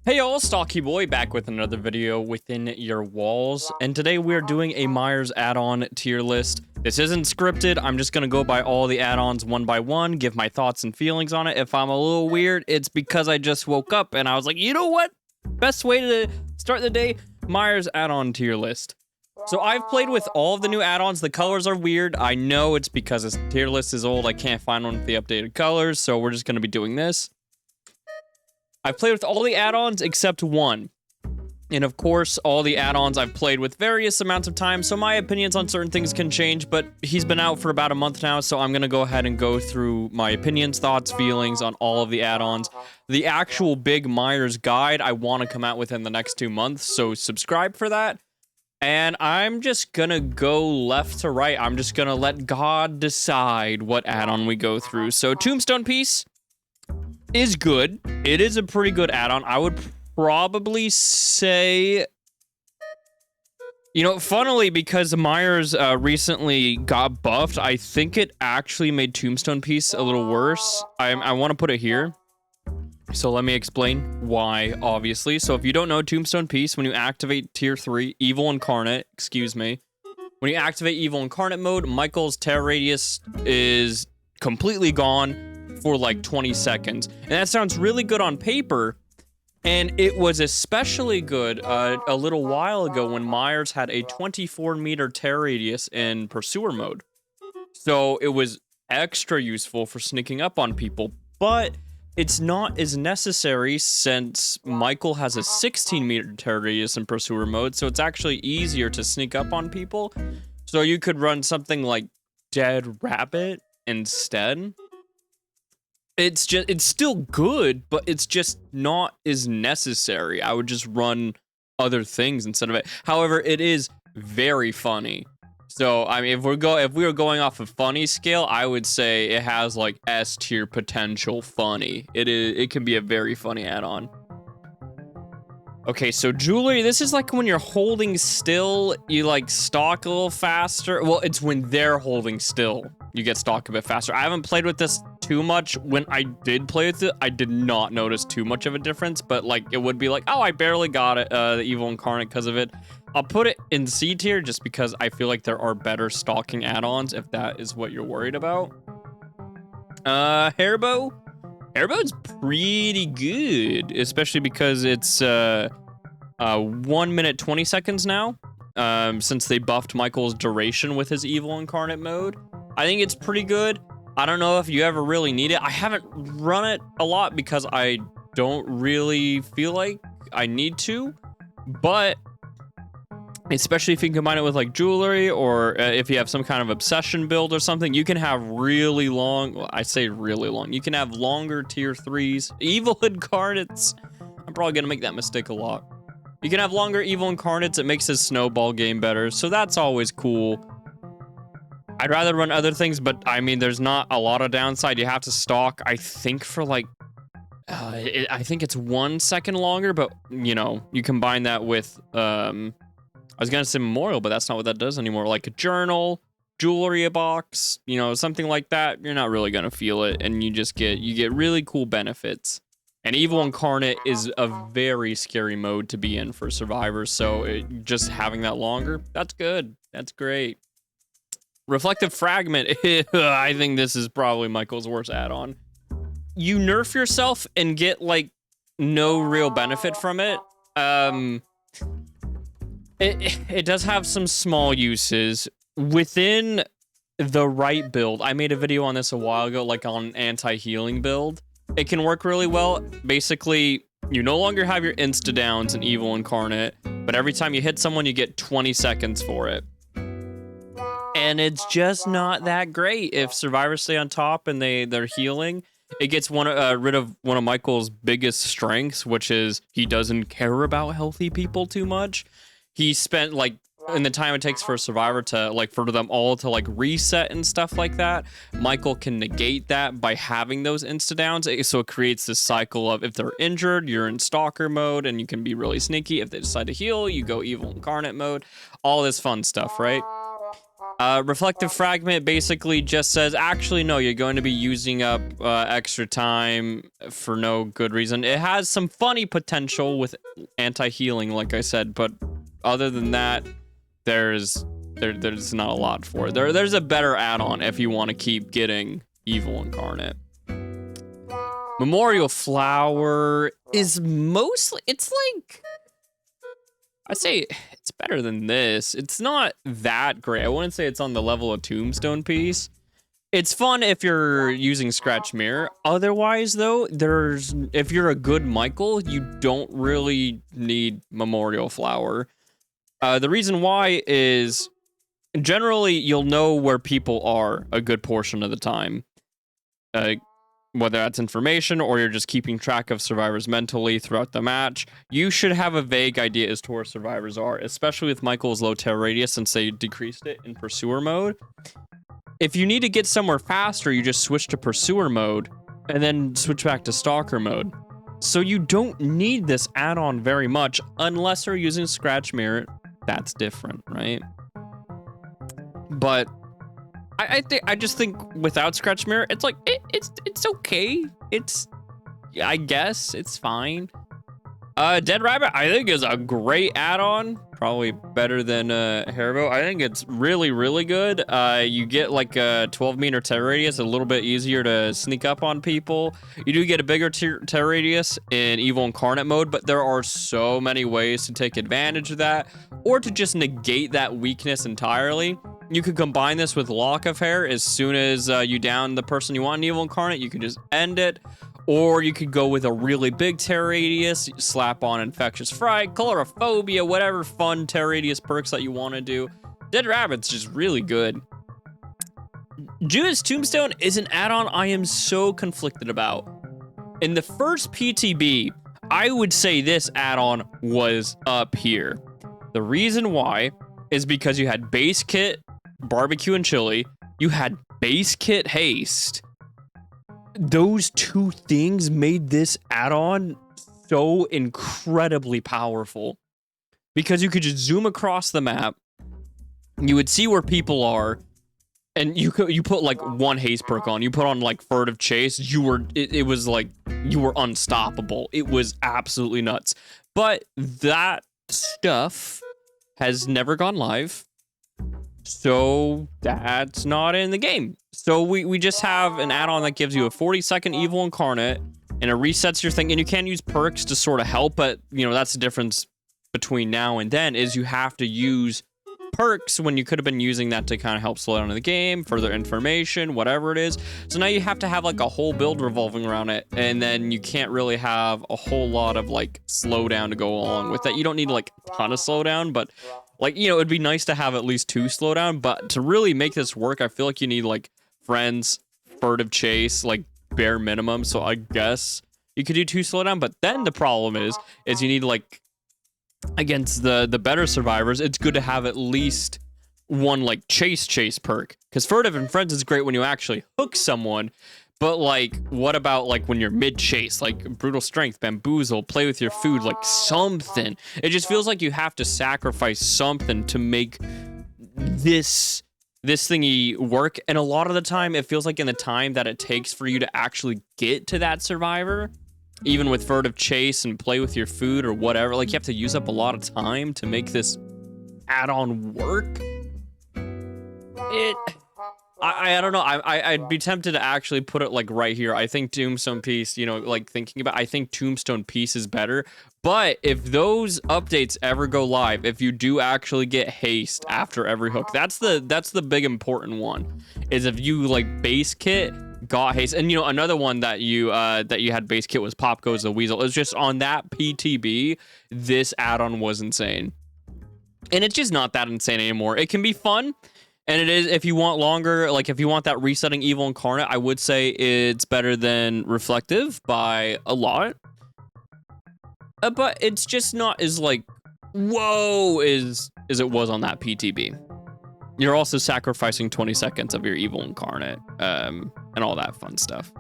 Hey y'all, Stalky boy back with another video within your walls, and today we're doing a Myers add-on tier list. This isn't scripted, I'm just gonna go by all the add-ons one by one, give my thoughts and feelings on it. If I'm a little weird, it's because I just woke up and I was like, you know what? Best way to start the day, Myers add-on tier list. So I've played with all of the new add-ons. The colors are weird. I know it's because this tier list is old. I can't find one with the updated colors, so we're just gonna be doing this. I've played with all the add-ons except one. And of course, all the add-ons I've played with various amounts of time, so my opinions on certain things can change, but he's been out for about a month now, so I'm gonna go ahead and go through my opinions, thoughts, feelings on all of the add-ons. The actual big Myers guide I want to come out within the next 2 months, so subscribe for that. And I'm just gonna go left to right. I'm just gonna let God decide what add-on we go through. So Tombstone Piece is good. It is a pretty good add-on. I would probably say, you know, funnily, because Myers recently got buffed, I think it actually made Tombstone Piece a little worse. I want to put it here. So let me explain why, obviously. So if you don't know Tombstone Piece, when you activate tier 3, Evil Incarnate, when you activate Evil Incarnate mode, Michael's terror radius is completely gone for like 20 seconds. And that sounds really good on paper, and it was especially good a little while ago when Myers had a 24-meter terror radius in Pursuer mode. So it was extra useful for sneaking up on people, but it's not as necessary since Michael has a 16-meter terror radius in Pursuer mode, so it's actually easier to sneak up on people. So you could run something like Dead Rabbit instead. It's still good, but it's just not as necessary. I would just run other things instead of it. However, it is very funny. So, I mean, if we were going off of funny scale, I would say it has like S tier potential funny. It can be a very funny add-on. Okay, so jewelry, this is like when you're holding still, you like stalk a little faster. Well, it's when they're holding still, you get stalk a bit faster. I haven't played with this too much. When I did play with it, I did not notice too much of a difference, but like it would be like, oh, I barely got it, the Evil Incarnate because of it. I'll put it in C tier just because I feel like there are better stalking add-ons if that is what you're worried about. Hairbow? Airbow's pretty good, especially because it's 1 minute 20 seconds now, since they buffed Michael's duration with his Evil Incarnate mode. I think it's pretty good. I don't know if you ever really need it. I haven't run it a lot because I don't really feel like I need to, but especially if you can combine it with like jewelry, or if you have some kind of obsession build or something, you can have really long, well, I say really long, you can have longer tier 3s. Evil Incarnates, I'm probably gonna make that mistake a lot. You can have longer Evil Incarnates, it makes his snowball game better, so that's always cool. I'd rather run other things, but I mean, there's not a lot of downside. You have to stalk, I think, for like, I think it's 1 second longer, but you know, you combine that with, I was gonna say memorial, but that's not what that does anymore. Like a journal, jewelry box, you know, something like that. You're not really gonna feel it, and you get really cool benefits. And Evil Incarnate is a very scary mode to be in for survivors, so just having that longer, that's good. That's great. Reflective Fragment, I think this is probably Michael's worst add-on. You nerf yourself and get like no real benefit from it. It does have some small uses within the right build. I made a video on this a while ago, like on anti-healing build. It can work really well. Basically, you no longer have your insta-downs in Evil Incarnate, but every time you hit someone, you get 20 seconds for it. And it's just not that great if survivors stay on top and they're healing. It gets rid of one of Michael's biggest strengths, which is he doesn't care about healthy people too much. He spent like, in the time it takes for a survivor to like, for them all to like reset and stuff like that, Michael can negate that by having those insta-downs. So it creates this cycle of if they're injured, you're in stalker mode and you can be really sneaky. If they decide to heal, you go Evil Incarnate mode, all this fun stuff, right? Reflective Fragment basically just says, actually, no, you're going to be using up extra time for no good reason. It has some funny potential with anti-healing, like I said, but other than that, there's not a lot for it. There's a better add-on if you want to keep getting Evil Incarnate. Memorial Flower is mostly, it's like, I'd say it's better than this. It's not that great. I wouldn't say it's on the level of Tombstone Piece. It's fun if you're using Scratch Mirror. Otherwise, though, if you're a good Michael, you don't really need Memorial Flower. The reason why is generally you'll know where people are a good portion of the time. Whether that's information or you're just keeping track of survivors mentally throughout the match, you should have a vague idea as to where survivors are, especially with Michael's low terror radius since they decreased it in Pursuer mode. If you need to get somewhere faster, you just switch to Pursuer mode and then switch back to Stalker mode. So you don't need this add-on very much unless you're using Scratch Mirror. That's different, right? But I just think without Scratch Mirror, it's like it's okay. I guess it's fine. Dead Rabbit, I think, is a great add-on. Probably better than Haribo. I think it's really, really good. You get like a 12-meter terror radius, a little bit easier to sneak up on people. You do get a bigger terror radius in Evil Incarnate mode, but there are so many ways to take advantage of that, or to just negate that weakness entirely. You could combine this with Lock of Hair. As soon as you down the person you want in Evil Incarnate, you can just end it. Or you could go with a really big terror radius, slap on Infectious Fright, Colorophobia, whatever fun terror radius perks that you want to do. Dead Rabbit's just really good. Judas Tombstone is an add-on I am so conflicted about. In the first PTB, I would say this add-on was up here. The reason why is because you had Base Kit, Barbecue and Chili, you had Base Kit Haste. Those two things made this add-on so incredibly powerful because you could just zoom across the map, you would see where people are, and you put like one haste perk on, you put on like Furtive Chase, it was like you were unstoppable. It was absolutely nuts. But that stuff has never gone live. So that's not in the game. So we just have an add-on that gives you a 40-second Evil Incarnate, and it resets your thing, and you can use perks to sort of help, but, you know, that's the difference between now and then, is you have to use perks when you could have been using that to kind of help slow down the game, further information, whatever it is. So now you have to have, like, a whole build revolving around it, and then you can't really have a whole lot of, like, slowdown to go along with that. You don't need, like, a ton of slowdown, but... like, you know, it'd be nice to have at least 2 slowdown, but to really make this work, I feel like you need, like, Friends, Furtive Chase, like, bare minimum. So I guess you could do 2 slowdown, but then the problem is you need, like, against the better survivors, it's good to have at least one, like, chase perk. Because Furtive and Friends is great when you actually hook someone, but, like, what about, like, when you're mid-chase? Like, Brutal Strength, Bamboozle, Play With Your Food, like, something. It just feels like you have to sacrifice something to make this thingy work. And a lot of the time, it feels like in the time that it takes for you to actually get to that survivor, even with Furtive Chase and Play With Your Food or whatever, like, you have to use up a lot of time to make this add-on work. I don't know. I'd be tempted to actually put it, like, right here. I think Tombstone Piece, you know, like, thinking about, I think Tombstone Piece is better. But if those updates ever go live, if you do actually get haste after every hook, that's the big important one. Is if you, like, base kit, got haste, and, you know, another one that you had base kit was Pop Goes the Weasel. It's just on that PTB, this add-on was insane. And it's just not that insane anymore. It can be fun. And it is, if you want longer, like, if you want that resetting Evil Incarnate, I would say it's better than Reflective by a lot. But it's just not as, like, whoa, as it was on that PTB. You're also sacrificing 20 seconds of your Evil Incarnate, and all that fun stuff.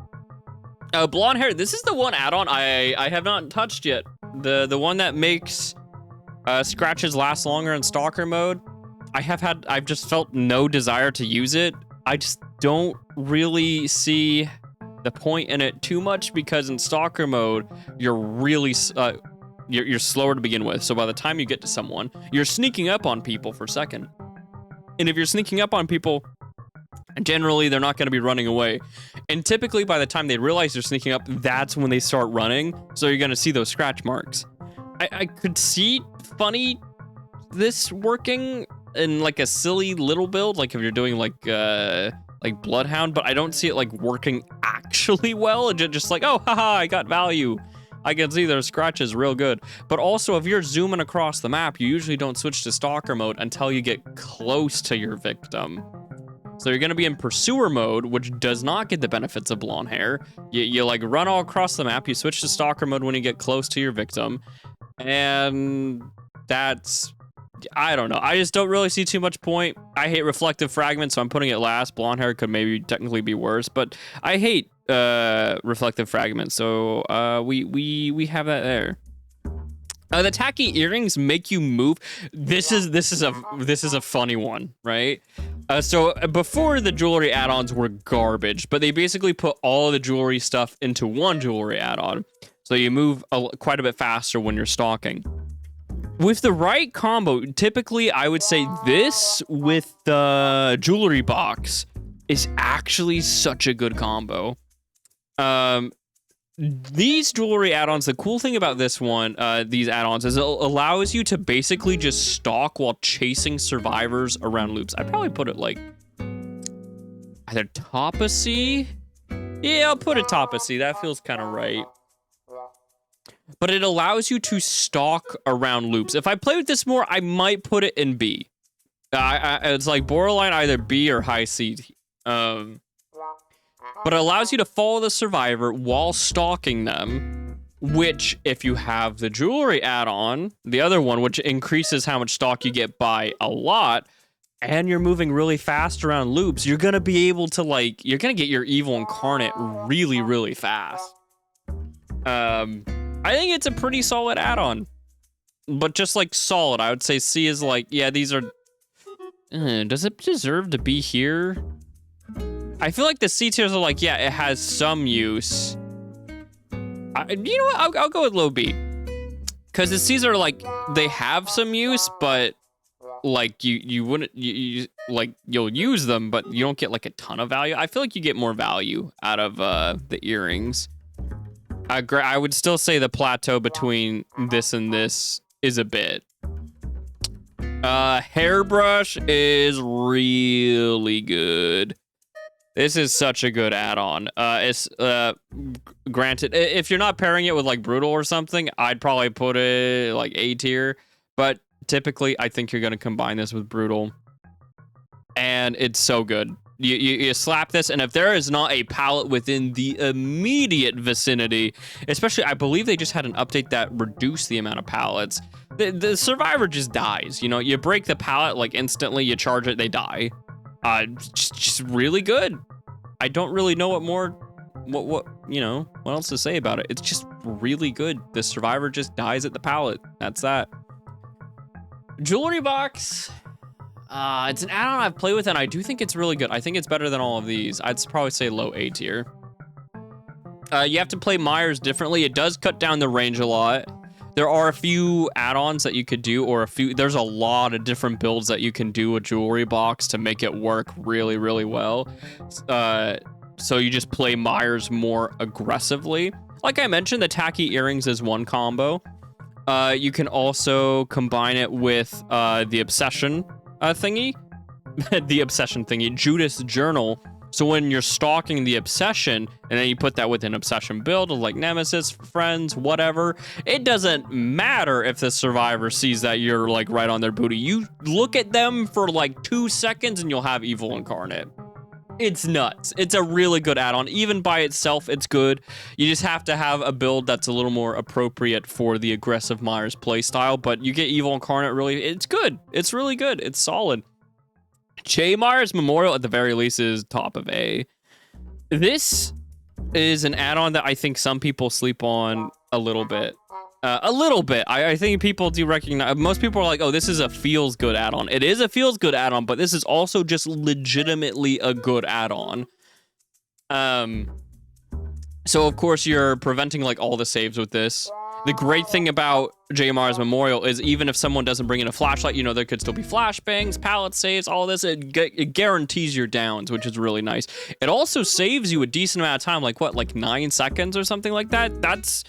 Blonde Hair, this is the one add-on I have not touched yet. The one that makes scratches last longer in Stalker mode. I've just felt no desire to use it. I just don't really see the point in it too much because in stalker mode, you're really you're slower to begin with. So by the time you get to someone, you're sneaking up on people for a second. And if you're sneaking up on people, generally they're not going to be running away. And typically by the time they realize you're sneaking up, that's when they start running. So you're going to see those scratch marks. I could see this working in like a silly little build, like if you're doing like Bloodhound, but I don't see it like working actually well. It's just like, oh, haha, I got value. I can see their scratches real good. But also, if you're zooming across the map, you usually don't switch to stalker mode until you get close to your victim. So you're gonna be in pursuer mode, which does not get the benefits of blonde hair. You like run all across the map, you switch to stalker mode when you get close to your victim. And that's, I don't know. I just don't really see too much point. I hate reflective fragments, so I'm putting it last. Blonde hair could maybe technically be worse, but I hate reflective fragments, so we have that there. The tacky earrings make you move. This is a funny one, right? So before the jewelry add-ons were garbage, but they basically put all the jewelry stuff into one jewelry add-on, so you move quite a bit faster when you're stalking. With the right combo, typically I would say this with the jewelry box is actually such a good combo. These jewelry add-ons, the cool thing about this one, these add-ons, is it allows you to basically just stalk while chasing survivors around loops. I'd probably put it like either top of C. Yeah, I'll put it top of C. That feels kind of right. But it allows you to stalk around loops. If I play with this more, I might put it in B. It's like borderline either B or high C. But it allows you to follow the survivor while stalking them, which, if you have the jewelry add-on, the other one, which increases how much stalk you get by a lot, and you're moving really fast around loops, you're gonna be able to, like, you're gonna get your evil incarnate really, really fast. I think it's a pretty solid add-on, but just like solid, I would say C is like, yeah, these are, does it deserve to be here? I feel like the C tiers are like, yeah, it has some use. You know what, I'll go with low B. Because the C's are like, they have some use, but like you wouldn't, like you'll use them, but you don't get like a ton of value. I feel like you get more value out of the earrings. I would still say the plateau between this and this is a bit. Hairbrush is really good. This is such a good add-on. It's granted, if you're not pairing it with like Brutal or something, I'd probably put it like A tier. But typically, I think you're gonna combine this with Brutal, and it's so good. You slap this, and if there is not a pallet within the immediate vicinity, especially, I believe they just had an update that reduced the amount of pallets, the survivor just dies. You know, you break the pallet, like instantly, you charge it, they die. Just really good. I don't really know what you know, what else to say about it. It's just really good. The survivor just dies at the pallet. That's that. Jewelry box. It's an add-on I've played with, and I do think it's really good. I think it's better than all of these. I'd probably say low A tier. You have to play Myers differently. It does cut down the range a lot. There are a few add-ons that you could do, or there's a lot of different builds that you can do with jewelry box to make it work really, really well. So you just play Myers more aggressively. Like I mentioned, the tacky earrings is one combo. You can also combine it with the obsession thingy. The obsession thingy, Judas Journal. So when you're stalking the obsession, and then you put that with an obsession build of like Nemesis, friends, whatever, it doesn't matter if the survivor sees that you're like right on their booty. You look at them for like 2 seconds and you'll have Evil Incarnate. It's nuts. It's a really good add-on. Even by itself, it's good. You just have to have a build that's a little more appropriate for the aggressive Myers playstyle, but you get Evil Incarnate really, it's good. It's really good. It's solid. Che Myers Memorial, at the very least, is top of A. This is an add-on that I think some people sleep on a little bit. A little bit. I think people do recognize. Most people are like, "Oh, this is a feels good add-on." It is a feels good add-on, but this is also just legitimately a good add-on. So of course you're preventing like all the saves with this. The great thing about JMR's Memorial is even if someone doesn't bring in a flashlight, you know, there could still be flashbangs, pallet saves, all this. It guarantees your downs, which is really nice. It also saves you a decent amount of time, like what, like 9 seconds or something like that? That's,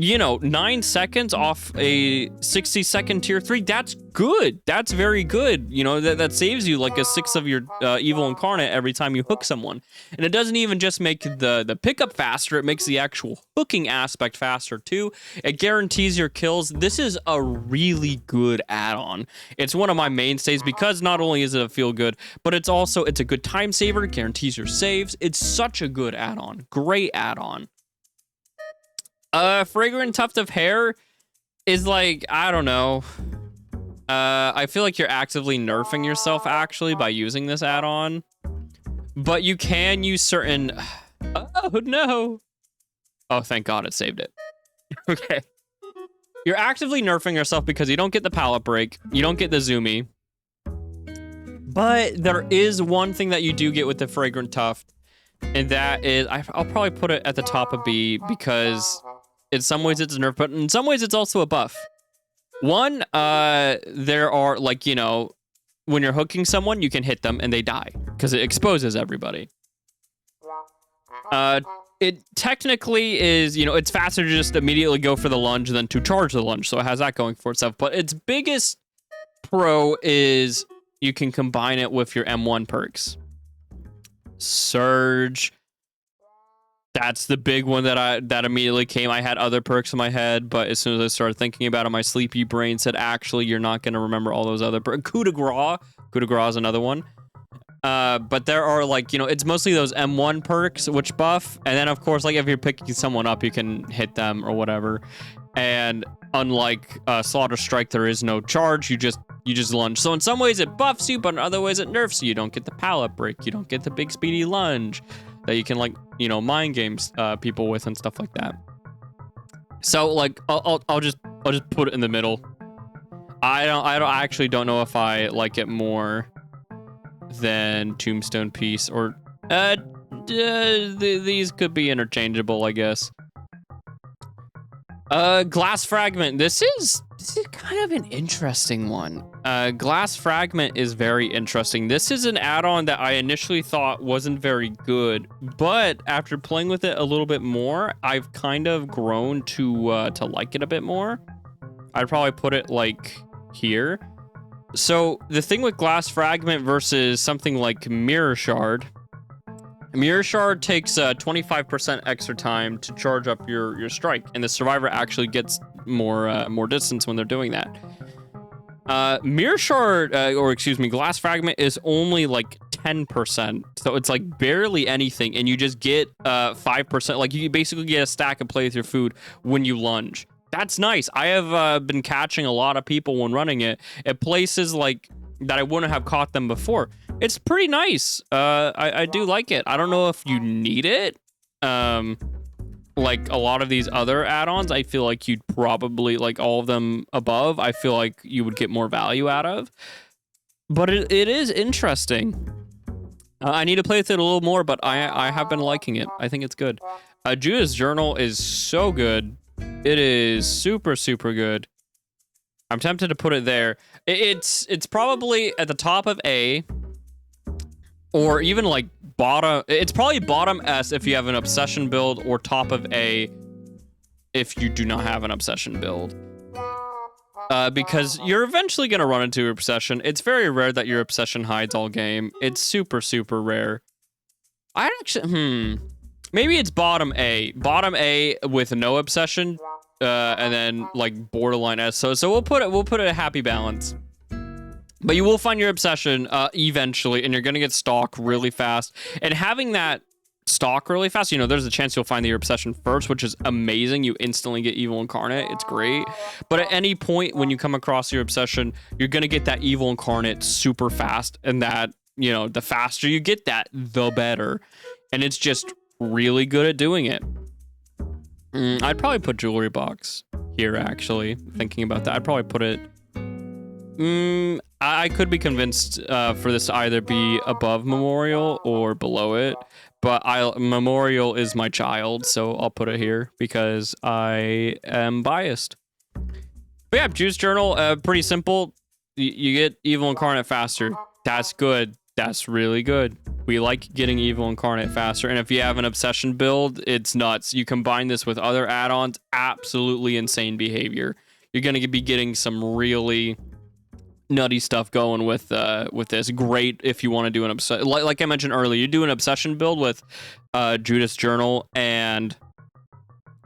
you know, 9 seconds off a 60-second tier 3, that's good. That's very good. You know, that saves you like a 6 of your evil incarnate every time you hook someone. And it doesn't even just make the pickup faster, it makes the actual hooking aspect faster too. It guarantees your kills. This is a really good add-on. It's one of my mainstays because not only is it a feel good, but it's a good time saver, it guarantees your saves. It's such a good add-on. Great add-on. Fragrant Tuft of Hair is like, I don't know. I feel like you're actively nerfing yourself actually by using this add-on. But you can use certain... Oh, no. Oh, thank God it saved it. Okay. You're actively nerfing yourself because you don't get the pallet break. You don't get the zoomy. But there is one thing that you do get with the Fragrant Tuft. And that is... I'll probably put it at the top of B because... in some ways it's a nerf, but in some ways it's also a buff. One, there are, like, you know, when you're hooking someone, you can hit them and they die because it exposes everybody. It technically is, you know, it's faster to just immediately go for the lunge than to charge the lunge, so it has that going for itself. But its biggest pro is you can combine it with your M1 perks. Surge. That's the big one that immediately came. I had other perks in my head, but as soon as I started thinking about it, my sleepy brain said, actually, you're not going to remember all those other perks. Coup de grace. Coup de grace is another one. But there are, like, you know, it's mostly those M1 perks, which buff. And then, of course, like, if you're picking someone up, you can hit them or whatever. And unlike Slaughter Strike, there is no charge. You just lunge. So in some ways, it buffs you, but in other ways, it nerfs you. You don't get the pallet break. You don't get the big speedy lunge that you can, like, you know, mind games people with and stuff like that. So, like, I'll just put it in the middle. I actually don't know if I like it more than Tombstone Piece or these could be interchangeable, I guess. Glass Fragment. This is kind of an interesting one. Glass Fragment is very interesting. This is an add-on that I initially thought wasn't very good, but after playing with it a little bit more, I've kind of grown to like it a bit more. I'd probably put it like here. So the thing with Glass Fragment versus something like Mirror Shard. Mirror Shard takes 25% extra time to charge up your strike, and the survivor actually gets more distance when they're doing that. Mirror Shard, or excuse me, Glass Fragment is only like 10%, so it's like barely anything, and you just get 5%. Like you basically get a stack of play with your food when you lunge. That's nice. I have been catching a lot of people when running it at places like that I wouldn't have caught them before. It's pretty nice. I do like it. I don't know if you need it. Like a lot of these other add-ons, I feel like you'd probably, like all of them above, I feel like you would get more value out of. But it is interesting. I need to play with it a little more, but I have been liking it. I think it's good. Judas Journal is so good. It is super, super good. I'm tempted to put it there. It's probably at the top of A, or even like bottom. It's probably bottom S if you have an obsession build, or top of A if you do not have an obsession build. Because you're eventually going to run into obsession. It's very rare that your obsession hides all game. It's super, super rare. I actually, maybe it's bottom A. Bottom A with no obsession, and then like borderline S. So we'll put it a happy balance. But you will find your obsession eventually, and you're gonna get stalk really fast. And having that stalk really fast, you know, there's a chance you'll find your obsession first, which is amazing. You instantly get evil incarnate. It's great. But at any point when you come across your obsession, you're gonna get that evil incarnate super fast, and that, you know, the faster you get that, the better. And it's just really good at doing it. I'd probably put jewelry box here, actually. Thinking about that, I'd probably put it... I could be convinced for this to either be above Memorial or below it, but Memorial is my child, so I'll put it here because I am biased. But yeah, Juice Journal, pretty simple. You get Evil Incarnate faster. That's good. That's really good. We like getting Evil Incarnate faster, and if you have an Obsession build, it's nuts. You combine this with other add-ons, absolutely insane behavior. You're going to be getting some really nutty stuff going with this. Great if you want to do an like I mentioned earlier, you do an Obsession build with Judas Journal and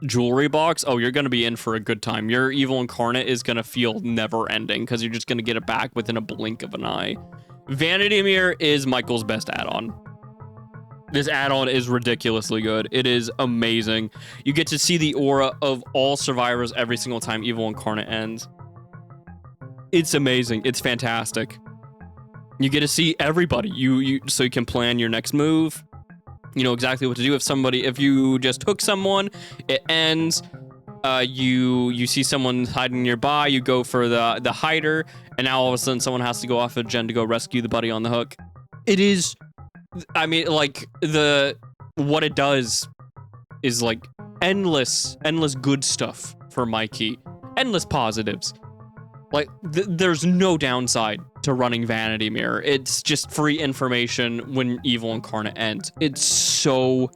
Jewelry Box. Oh, you're going to be in for a good time. Your Evil Incarnate is going to feel never ending because you're just going to get it back within a blink of an eye. Vanity Mirror is Michael's best add-on. This add-on is ridiculously good. It is amazing. You get to see the aura of all survivors every single time Evil Incarnate ends. It's amazing. It's fantastic. You get to see everybody. So you can plan your next move. You know exactly what to do. If you just hook someone, it ends. You see someone hiding nearby, you go for the hider, and now all of a sudden someone has to go off a gen to go rescue the buddy on the hook. It is, I mean, like, what it does is like endless good stuff for Mikey. Endless positives. Like, there's no downside to running Vanity Mirror. It's just free information when Evil Incarnate ends. It's so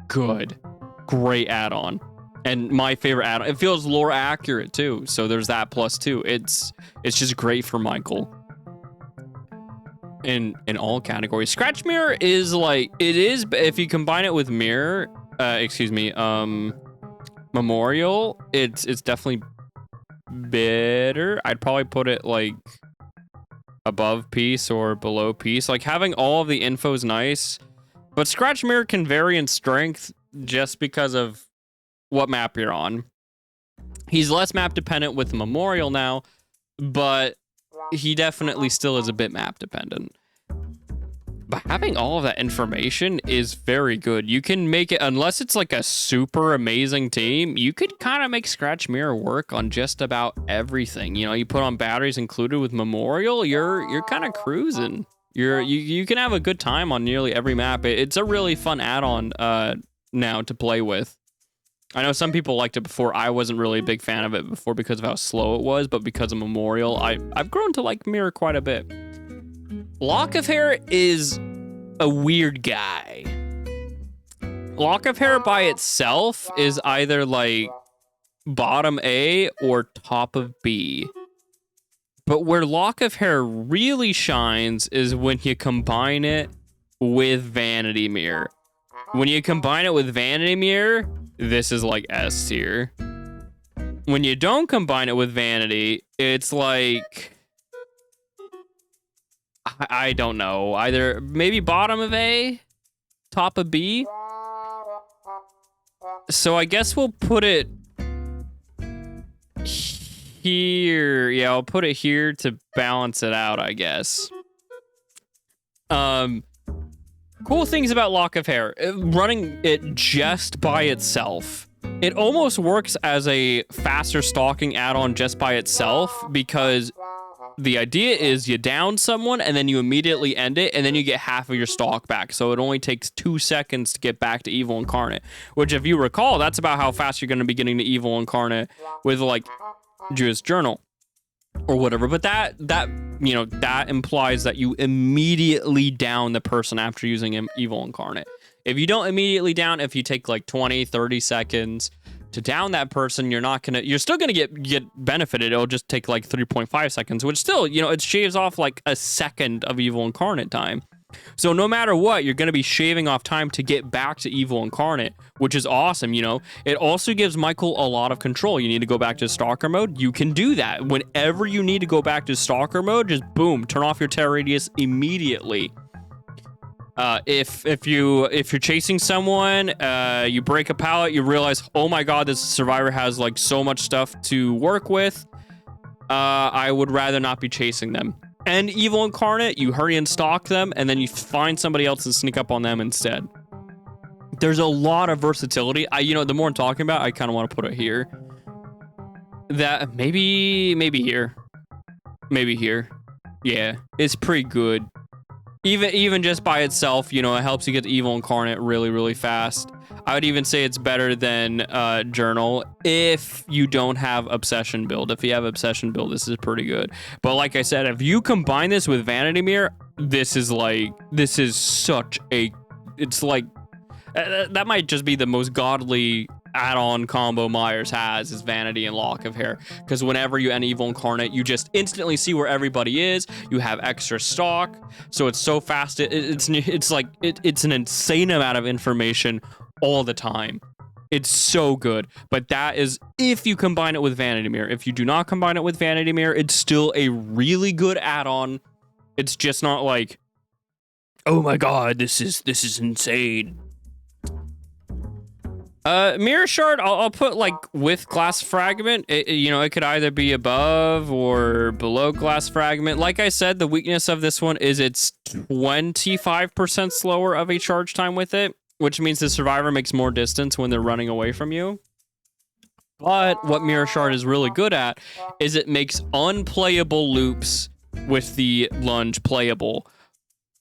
good. Great add-on. And my favorite add-on. It feels lore accurate, too. So there's that plus, too. It's just great for Michael. In all categories. Scratch Mirror is like... It is... If you combine it with Mirror... Memorial, it's definitely... better. I'd probably put it like above Peace or below Peace. Like, having all of the info is nice, but Scratch Mirror can vary in strength just because of what map you're on. He's less map dependent with Memorial now, but he definitely still is a bit map dependent. But having all of that information is very good. You can make it, unless it's like a super amazing team, you could kind of make Scratch Mirror work on just about everything. You know, you put on batteries included with Memorial, you're kind of cruising. You can have a good time on nearly every map. It's a really fun add-on now to play with. I know some people liked it before. I wasn't really a big fan of it before because of how slow it was, but because of Memorial, I've grown to like Mirror quite a bit. Lock of Hair is a weird guy. Lock of Hair by itself is either like bottom A or top of B. But where Lock of Hair really shines is when you combine it with Vanity Mirror. When you combine it with Vanity Mirror, this is like S tier. When you don't combine it with Vanity, it's like... I don't know. Either maybe bottom of A, top of B. So I guess we'll put it here. Yeah, I'll put it here to balance it out, I guess. Cool things about Lock of Hair. Running it just by itself. It almost works as a faster stalking add-on just by itself because the idea is you down someone and then you immediately end it and then you get half of your stalk back. So it only takes 2 seconds to get back to Evil Incarnate, which if you recall, that's about how fast you're going to be getting to Evil Incarnate with like Judas Journal or whatever. But that you know, that implies that you immediately down the person after using Evil Incarnate. If you don't immediately down, if you take like 20, 30 seconds to down that person, you're still gonna get benefited. It'll just take like 3.5 seconds, which still, you know, it shaves off like a second of Evil Incarnate time. So no matter what, you're gonna be shaving off time to get back to Evil Incarnate, which is awesome, you know. It also gives Michael a lot of control. You need to go back to Stalker mode, you can do that. Whenever you need to go back to Stalker mode, just boom, turn off your terror radius immediately. If you're chasing someone, you break a pallet, you realize, oh my god, this survivor has like so much stuff to work with. I would rather not be chasing them. And Evil Incarnate, you hurry and stalk them, and then you find somebody else and sneak up on them instead. There's a lot of versatility. You know, the more I'm talking about, I kind of want to put it here. that maybe here. Maybe here. Yeah, it's pretty good. Even just by itself, you know, it helps you get the Evil Incarnate really, really fast. I would even say it's better than Journal if you don't have Obsession build. If you have Obsession build, this is pretty good. But like I said, if you combine this with Vanity Mirror, this is such a... It's like... that might just be the most godly add-on combo Myers has, is Vanity and Lock of Hair, because whenever you end Evil Incarnate, you just instantly see where everybody is. You have extra stock, so it's so fast. It's an insane amount of information all the time. It's so good. But that is if you combine it with Vanity Mirror. If you do not combine it with Vanity Mirror, it's still a really good add-on. It's just not like, oh my god, this is insane. Mirror Shard, I'll put like with Glass Fragment. You know, it could either be above or below Glass Fragment. Like I said, the weakness of this one is it's 25% slower of a charge time with it, which means the survivor makes more distance when they're running away from you. But what Mirror Shard is really good at is it makes unplayable loops with the lunge playable.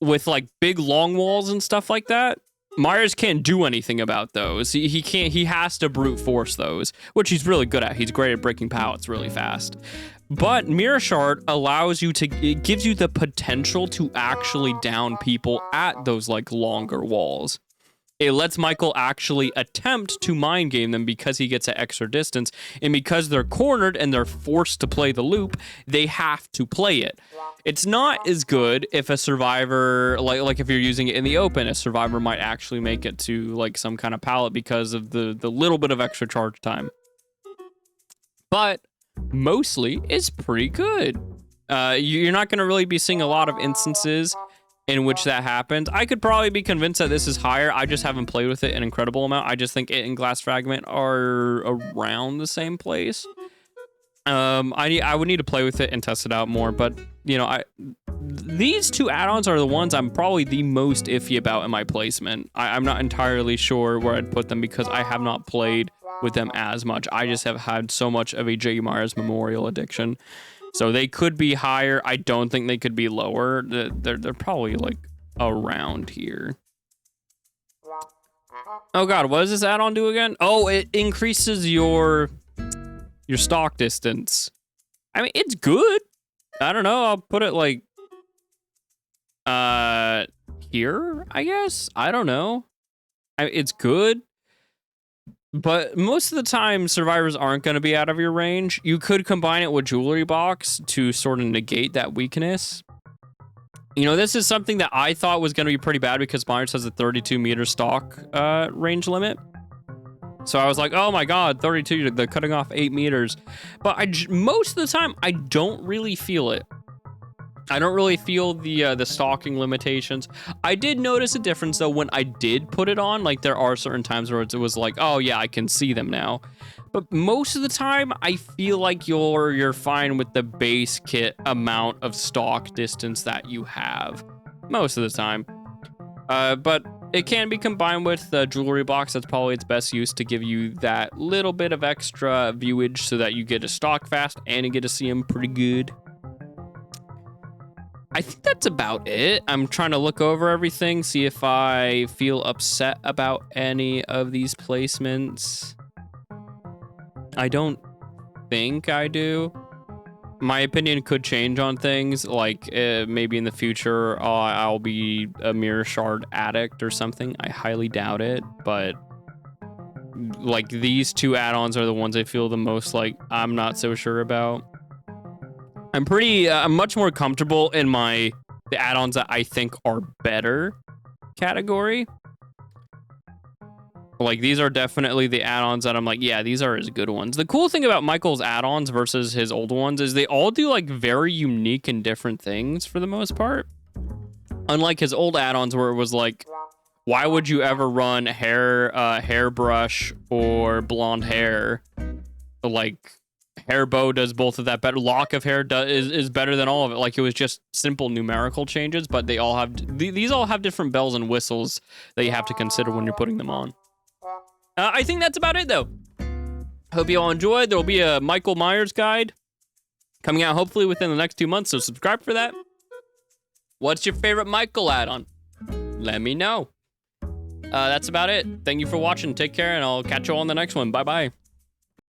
With like big long walls and stuff like that, Myers can't do anything about those. He can't. He has to brute force those, which he's really good at. He's great at breaking pallets really fast. But Mirror Shard allows you to... It gives you the potential to actually down people at those like longer walls. It lets Michael actually attempt to mind game them because he gets an extra distance, and because they're cornered and they're forced to play the loop, they have to play it. It's not as good if a survivor, like if you're using it in the open, a survivor might actually make it to like some kind of pallet because of the little bit of extra charge time. But mostly it's pretty good. You're not going to really be seeing a lot of instances in which that happens. I could probably be convinced that this is higher. I just haven't played with it an incredible amount. I just think it and Glass Fragment are around the same place. I would need to play with it and test it out more, but you know, these two add-ons are the ones I'm probably the most iffy about in my placement. I'm not entirely sure where I'd put them because I have not played with them as much. I just have had so much of a J. Myers Memorial addiction. So they could be higher. I don't think they could be lower. They're probably like around here. Oh god, what does this add-on do again? Oh, it increases your stock distance. I mean, it's good. I don't know. I'll put it like here, I guess. I don't know. It's good. But most of the time, survivors aren't going to be out of your range. You could combine it with Jewelry Box to sort of negate that weakness. You know, this is something that I thought was going to be pretty bad because Myers has a 32-meter stock range limit. So I was like, oh my god, 32, they're cutting off 8 meters. But most of the time, I don't really feel it. I don't really feel the stalking limitations. I did notice a difference though when I did put it on. Like there are certain times where it was like, oh yeah, I can see them now. But most of the time, I feel like you're fine with the base kit amount of stalk distance that you have. Most of the time. But it can be combined with the Jewelry Box. That's probably its best use to give you that little bit of extra viewage so that you get to stalk fast and you get to see them pretty good. I think that's about it. I'm trying to look over everything, see if I feel upset about any of these placements. I don't think I do. My opinion could change on things, like maybe in the future I'll be a Mirror Shard addict or something. I highly doubt it, but like these two add-ons are the ones I feel the most like I'm not so sure about. I'm much more comfortable in the add-ons that I think are better category. Like, these are definitely the add-ons that I'm like, yeah, these are his good ones. The cool thing about Michael's add-ons versus his old ones is they all do, like, very unique and different things for the most part. Unlike his old add-ons where it was like, why would you ever run hairbrush or blonde hair? Like, hair bow does both of that better. Lock of hair is better than all of it. Like, it was just simple numerical changes, but they all have these all have different bells and whistles that you have to consider when you're putting them on. I think that's about it, though. Hope you all enjoyed. There will be a Michael Myers guide coming out hopefully within the next 2 months, so subscribe for that. What's your favorite Michael add-on? Let me know. That's about it. Thank you for watching. Take care, and I'll catch you all on the next one. Bye-bye.